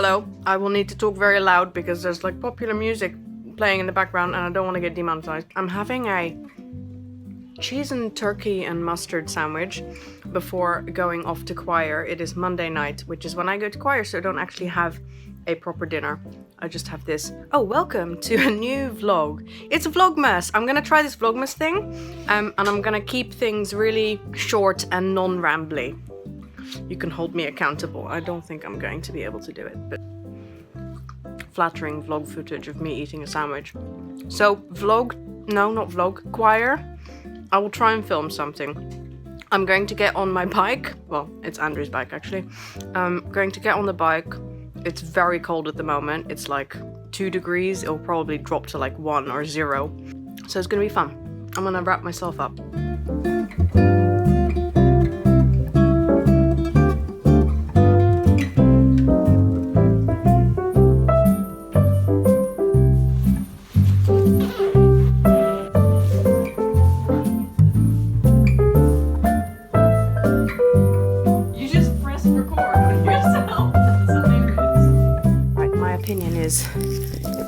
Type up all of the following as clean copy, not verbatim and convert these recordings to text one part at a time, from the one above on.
Hello, I will need to talk very loud because there's like popular music playing in the background and I don't want to get demonetized. I'm having a cheese and turkey and mustard sandwich before going off to choir. It is Monday night, which is when I go to choir, so I don't actually have a proper dinner. I just have this. Oh, welcome to a new vlog. It's a Vlogmas. I'm gonna try this Vlogmas thing, and I'm gonna keep things really short and non-rambly. You can hold me accountable. I don't think I'm going to be able to do it, but flattering vlog footage of me eating a sandwich. So choir. I will try and film something. I'm going to get on my bike. Well, it's Andrew's bike actually. I'm going to get on the bike. It's very cold at the moment. It's like 2 degrees. It'll probably drop to like 1 or 0. So it's gonna be fun. I'm gonna wrap myself up.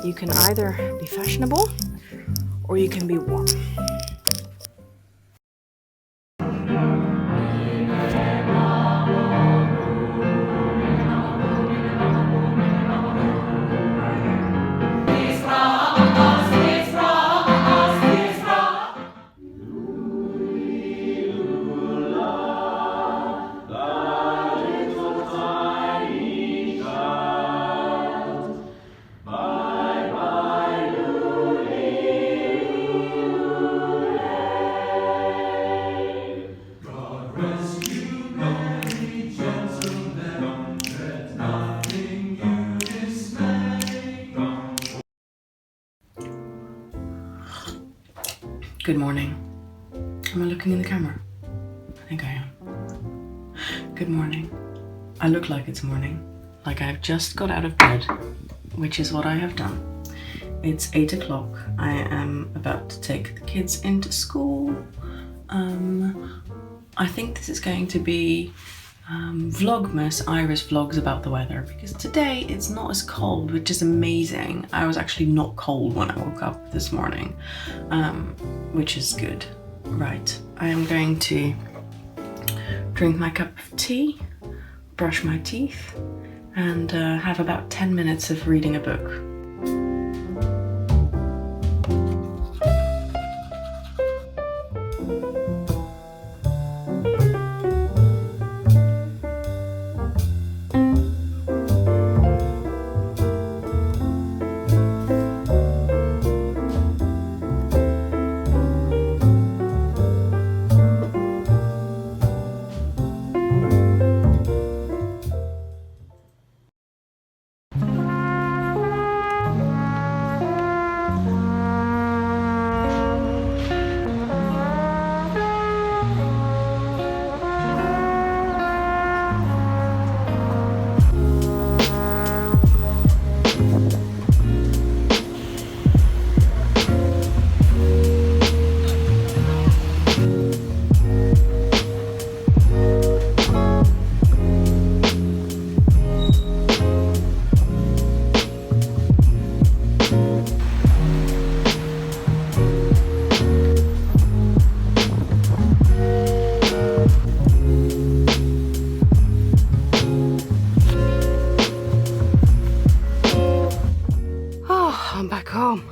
You can either be fashionable or you can be warm. Good morning. Am I looking in the camera? I think I am. Good morning. I look like it's morning. Like I've just got out of bed, which is what I have done. It's 8 o'clock. I am about to take the kids into school. I think this is going to be Vlogmas Irish vlogs about the weather, because today it's not as cold, which is amazing. I was actually not cold when I woke up this morning, which is good. Right, I am going to drink my cup of tea, brush my teeth, and have about 10 minutes of reading a book. I'm back home.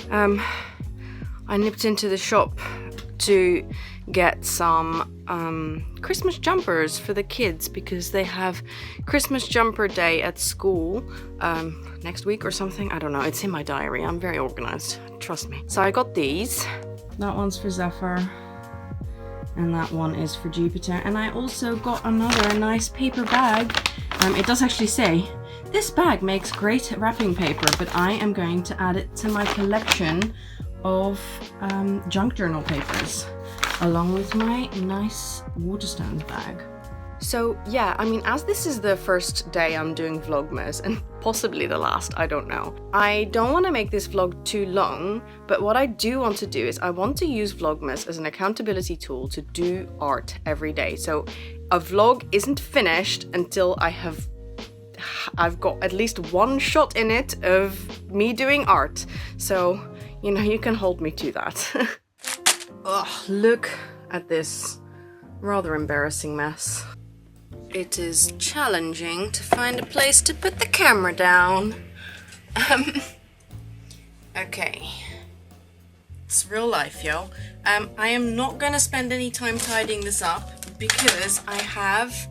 I nipped into the shop to get some Christmas jumpers for the kids because they have Christmas jumper day at school next week or something. I don't know, it's in my diary. I'm very organized, trust me. So I got these. That one's for Zephyr and that one is for Jupiter. And I also got another nice paper bag. It does actually say, this bag makes great wrapping paper, but I am going to add it to my collection of junk journal papers, along with my nice Waterstones bag. So yeah, I mean, as this is the first day I'm doing Vlogmas, and possibly the last, I don't know. I don't want to make this vlog too long, but what I do want to do is I want to use Vlogmas as an accountability tool to do art every day. So a vlog isn't finished until I have I've got at least one shot in it of me doing art. So, you know, you can hold me to that. Ugh, look at this rather embarrassing mess. It is challenging to find a place to put the camera down. Okay. It's real life, yo. I am not gonna spend any time tidying this up because I have,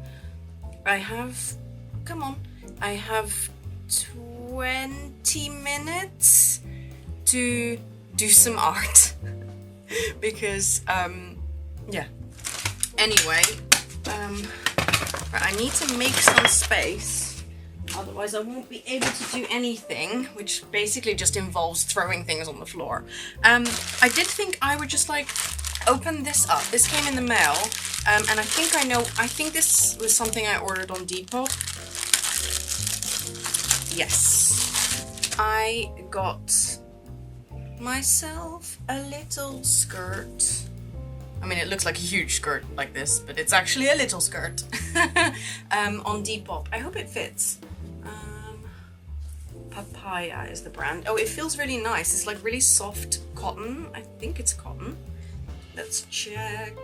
come on, I have 20 minutes to do some art. Because, yeah. Anyway, I need to make some space, otherwise I won't be able to do anything, which basically just involves throwing things on the floor. I did think I would just like open this up. This came in the mail, and I think this was something I ordered on Depop. Yes. I got myself a little skirt. I mean, it looks like a huge skirt like this, but it's actually a little skirt. On Depop. I hope it fits. Papaya is the brand. Oh, it feels really nice. It's like really soft cotton. I think it's cotton. Let's check.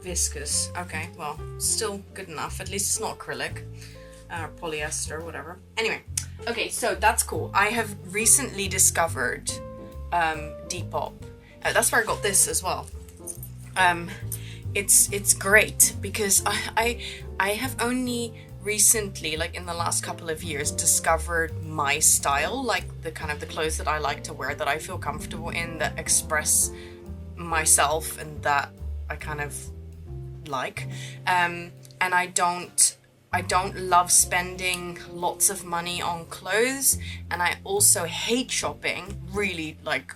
Viscous. Okay, well, still good enough. At least it's not acrylic. Polyester, whatever. Anyway. Okay, so that's cool. I have recently discovered Depop. That's where I got this as well. It's great because I have only recently, like in the last couple of years, discovered my style, like the kind of the clothes that I like to wear, that I feel comfortable in, that express myself and that I kind of like. And I don't love spending lots of money on clothes, and I also hate shopping, really, like,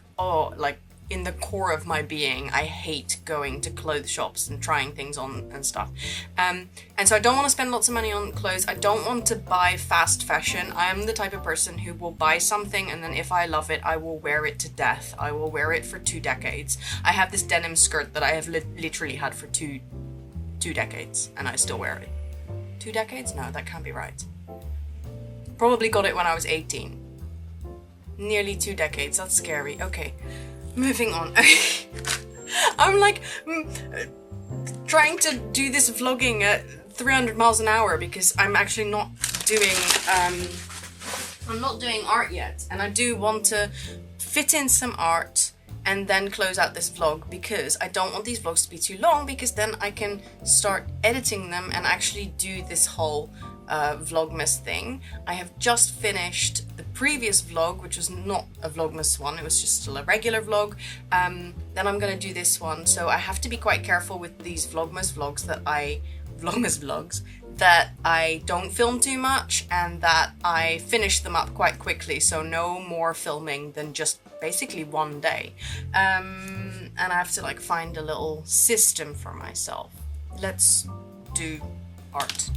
in the core of my being, I hate going to clothes shops and trying things on and stuff. And so I don't want to spend lots of money on clothes. I don't want to buy fast fashion. I am the type of person who will buy something and then if I love it, I will wear it to death. I will wear it for 2 decades. I have this denim skirt that I have literally had for two decades and I still wear it. 2 decades? No, that can't be right. Probably got it when I was 18. Nearly 2 decades. That's scary. Okay. Moving on. I'm like trying to do this vlogging at 300 miles an hour because I'm actually not doing I'm not doing art yet, and I do want to fit in some art and then close out this vlog because I don't want these vlogs to be too long, because then I can start editing them and actually do this whole Vlogmas thing. I have just finished the previous vlog, which was not a Vlogmas one, it was just still a regular vlog. Then I'm gonna do this one, so I have to be quite careful with these Vlogmas vlogs that I don't film too much and that I finish them up quite quickly, so no more filming than just basically 1 day. And I have to like find a little system for myself. Let's do art.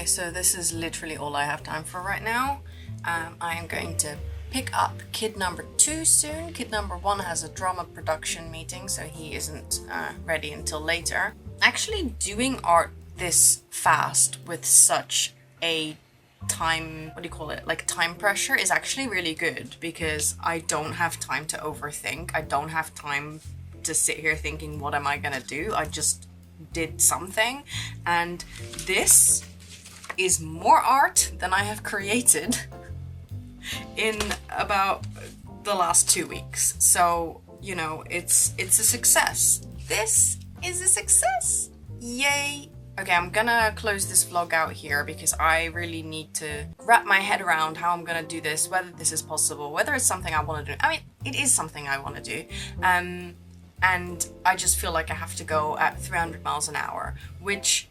So this is literally all I have time for right now. I am going to pick up kid number 2 soon. Kid number 1 has a drama production meeting, so he isn't ready until later. Actually doing art this fast with such a time, what do you call it, like time pressure, is actually really good because I don't have time to overthink. I don't have time to sit here thinking, what am I gonna do? I just did something, and this is more art than I have created in about the last 2 weeks. So, you know, it's a success. This is a success. Yay. Okay, I'm gonna close this vlog out here because I really need to wrap my head around how I'm gonna do this, whether this is possible, whether it's something I want to do. I mean, it is something I want to do. And I just feel like I have to go at 300 miles an hour, which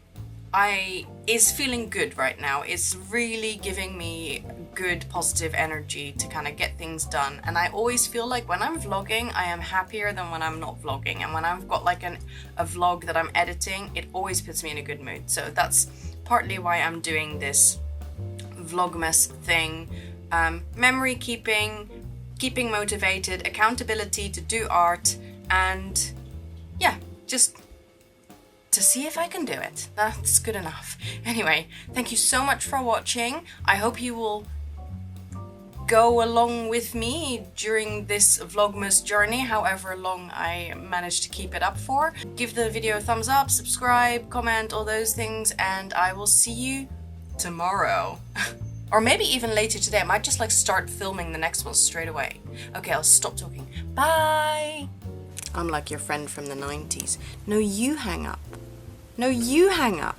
is feeling good right now. It's really giving me good positive energy to kind of get things done. And I always feel like when I'm vlogging, I am happier than when I'm not vlogging. And when I've got like a vlog that I'm editing, it always puts me in a good mood. So that's partly why I'm doing this Vlogmas thing. Memory keeping motivated, accountability to do art, and yeah, just to see if I can do it. That's good enough. Anyway, thank you so much for watching. I hope you will go along with me during this Vlogmas journey, however long I manage to keep it up for. Give the video a thumbs up, subscribe, comment, all those things, and I will see you tomorrow. Or maybe even later today. I might just like start filming the next one straight away. Okay, I'll stop talking. Bye! I'm like your friend from the 90s. No, you hang up. No, you hang up.